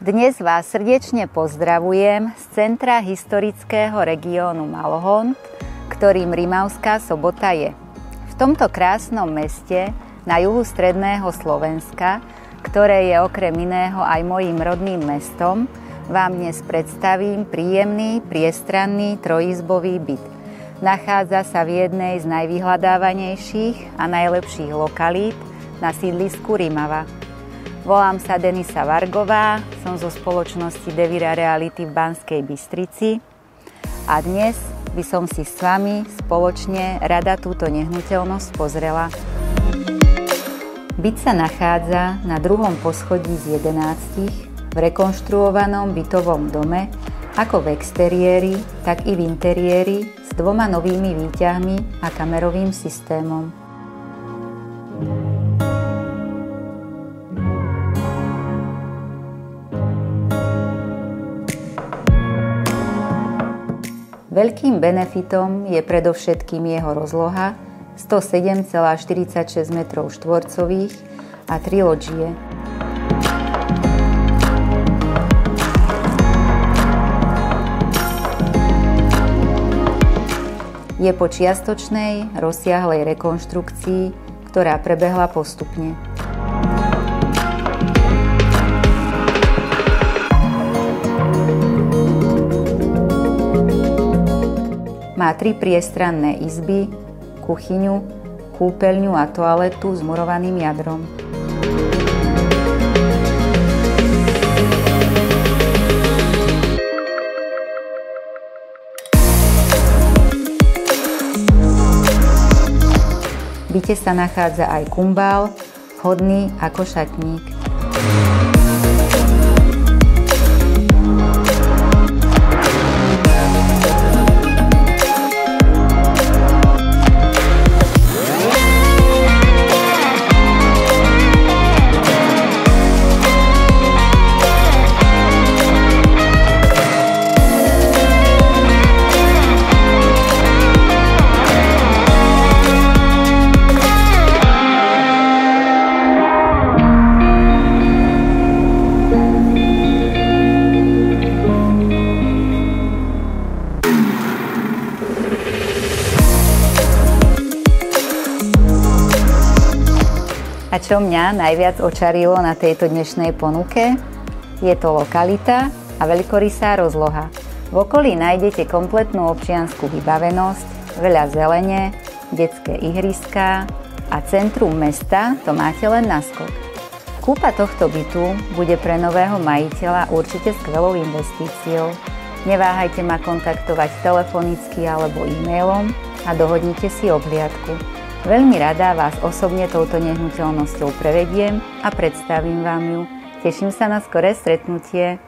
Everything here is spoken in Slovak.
Dnes vás srdečne pozdravujem z centra historického regiónu Malohont, ktorým Rimavská Sobota je. V tomto krásnom meste na juhu stredného Slovenska, ktoré je okrem iného aj mojím rodným mestom, vám dnes predstavím príjemný, priestranný trojizbový byt. Nachádza sa v jednej z najvyhľadávanejších a najlepších lokalít na sídlisku Rimava. Volám sa Denisa Vargová, som zo spoločnosti Devira Reality v Banskej Bystrici a dnes by som si s vami spoločne rada túto nehnuteľnosť pozrela. Byt sa nachádza na druhom poschodí z 11 v rekonštruovanom bytovom dome, ako v exteriéri, tak i v interiéri s 2 novými výťahmi a kamerovým systémom. Veľkým benefitom je predovšetkým jeho rozloha 107,46 m2 a 3 lóžie. Je po čiastočnej, rozsiahlej rekonštrukcii, ktorá prebehla postupne. Má 3 priestranné izby, kuchyňu, kúpeľňu a toaletu s murovaným jadrom. V byte sa nachádza aj kumbál, vhodný ako šatník. A čo mňa najviac očarilo na tejto dnešnej ponuke? Je to lokalita a veľkorysá rozloha. V okolí nájdete kompletnú občiansku vybavenosť, veľa zelene, detské ihriská a centrum mesta to máte len na skok. Kúpa tohto bytu bude pre nového majiteľa určite skvelou investíciou. Neváhajte ma kontaktovať telefonicky alebo e-mailom a dohodnite si obhliadku. Veľmi rada vás osobne touto nehnuteľnosťou prevediem a predstavím vám ju. Teším sa na skoré stretnutie.